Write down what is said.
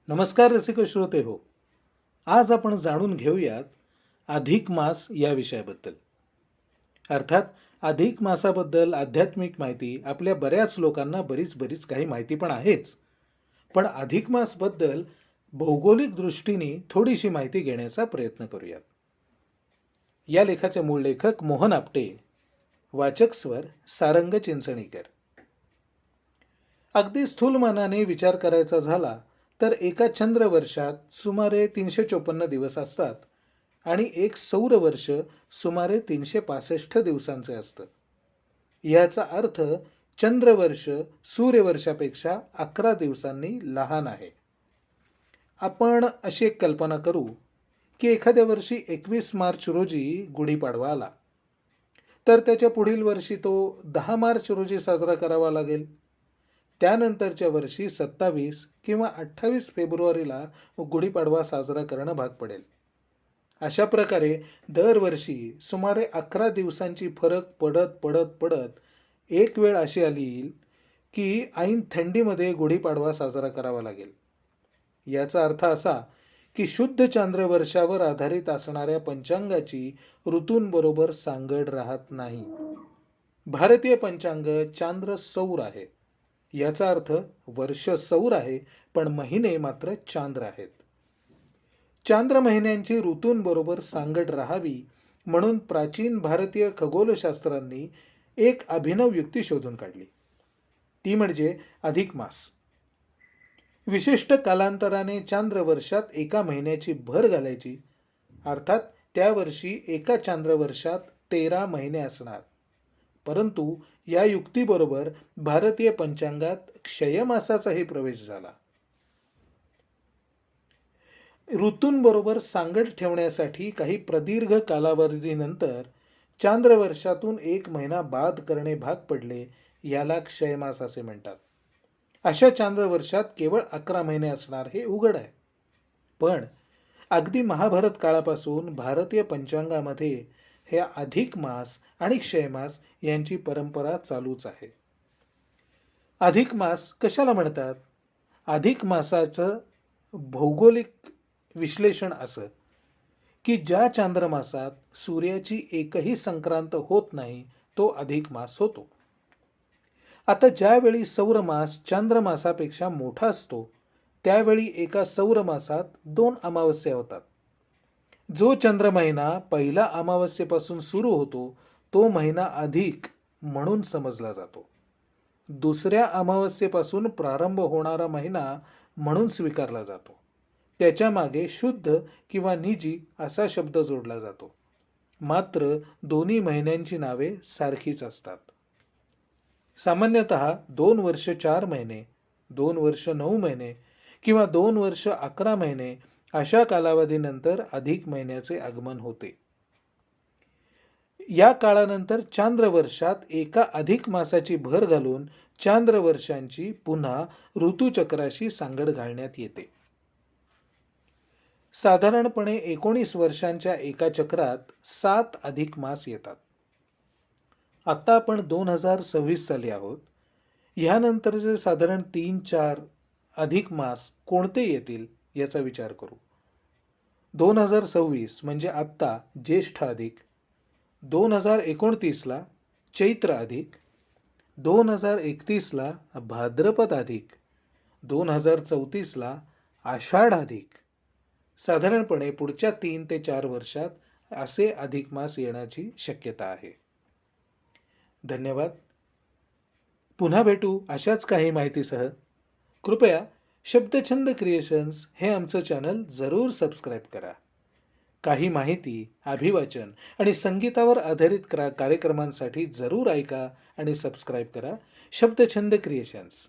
नमस्कार रसिक श्रोते हो. आज आपण जाणून घेऊयात अधिक मास या विषयाबद्दल. अर्थात अधिक मासाबद्दल आध्यात्मिक माहिती आपल्या बऱ्याच लोकांना बरीच काही माहिती पण आहेच. पण अधिक मासबद्दल भौगोलिक दृष्टीने थोडीशी माहिती घेण्याचा प्रयत्न करूयात. या लेखाचे मूळ लेखक मोहन आपटे, वाचक स्वर सारंग चिंचणीकर. अगदी स्थूलमानाने विचार करायचा झाला तर एका चंद्रवर्षात सुमारे 354 दिवस असतात आणि एक सौरवर्ष सुमारे 365 दिवसांचे असतं. याचा अर्थ चंद्रवर्ष सूर्यवर्षापेक्षा 11 दिवसांनी लहान आहे. आपण अशी एक कल्पना करू की एखाद्या वर्षी 21 मार्च रोजी गुढीपाडवा आला, तर त्याच्या पुढील वर्षी तो 10 मार्च रोजी साजरा करावा लागेल. त्यानंतरच्या वर्षी 27 किंवा 28 फेब्रुवारीला गुढीपाडवा साजरा करणं भाग पडेल. अशा प्रकारे दरवर्षी सुमारे 11 दिवसांची फरक पडत पडत पडत एक वेळ अशी आली येईल की ऐन थंडीमध्ये गुढीपाडवा साजरा करावा लागेल. याचा अर्थ असा की शुद्ध चांद्रवर्षावर आधारित असणाऱ्या पंचांगाची ऋतूंबरोबर सांगड राहत नाही. भारतीय पंचांग चांद्र सौर आहे. याचा अर्थ वर्ष सौर आहे पण महिने मात्र चांद्र आहेत. चांद्र महिन्यांची ऋतूंबरोबर सांगड राहावी म्हणून प्राचीन भारतीय खगोलशास्त्रांनी एक अभिनव युक्ती शोधून काढली. ती म्हणजे अधिक मास. विशिष्ट कालांतराने चांद्रवर्षात एका महिन्याची भर घालायची. अर्थात त्या वर्षी एका चांद्रवर्षात 13 महिने असणार. परंतु या युक्तीबरोबर भारतीय पंचांगात क्षयमासाचाही प्रवेश झाला. ऋतूंबरोबर सांगड ठेवण्यासाठी काही प्रदीर्घ कालावधीनंतर चांद्रवर्षातून एक महिना बाद करणे भाग पडले. याला क्षयमास असे म्हणतात. अशा चांद्रवर्षात केवळ 11 महिने असणार हे उघड आहे. पण अगदी महाभारत काळापासून भारतीय पंचांगामध्ये हे अधिक मास आणि क्षयमास यांची परंपरा चालूच आहे. अधिक मास कशाला म्हणतात? अधिक मासाचं भौगोलिक विश्लेषण असं की ज्या चांद्रमासात सूर्याची एकही संक्रांत होत नाही तो अधिक मास होतो. आता ज्यावेळी सौरमास चांद्रमासापेक्षा मोठा असतो त्यावेळी एका सौरमासात 2 अमावस्या होतात. जो चंद्र महिना पहिल्या अमावस्येपासून सुरू होतो तो महिना अधिक म्हणून समजला जातो. दुसऱ्या अमावस्येपासून प्रारंभ होणारा महिना म्हणून स्वीकारला जातो. त्याच्या मागे शुद्ध किंवा निजी असा शब्द जोडला जातो. मात्र दोन्ही महिन्यांची नावे सारखीच असतात. सामान्यतः 2 वर्ष 4 महिने, 2 वर्ष 9 महिने किंवा 2 वर्ष 11 महिने अशा कालावधीनंतर अधिक महिन्याचे आगमन होते. या काळानंतर चांद्रवर्षात एका अधिक मासाची भर घालून चांद्रवर्षांची पुन्हा ऋतुचक्राशी सांगड घालण्यात येते. साधारणपणे 19 वर्षांच्या एका चक्रात 7 अधिक मास येतात. आता आपण 2026 साली आहोत. ह्यानंतरचे साधारण 3-4 अधिक मास कोणते येतील याचा विचार करू. 2026 म्हणजे आत्ता ज्येष्ठ अधिक, 2029ला चैत्र अधिक, 2031ला भाद्रपद अधिक, 2034ला आषाढ अधिक. साधारणपणे पुढच्या 3 ते 4 वर्षात असे अधिक मास येण्याची शक्यता आहे. धन्यवाद. पुन्हा भेटू अशाच काही माहितीसह. कृपया शब्दछंद क्रिएशन्स हे आमचं चॅनल जरूर सबस्क्राईब करा. काही माहिती, अभिवाचन आणि संगीतावर आधारित कार्यक्रमांसाठी जरूर ऐका आणि सबस्क्राईब करा शब्दछंद क्रिएशन्स.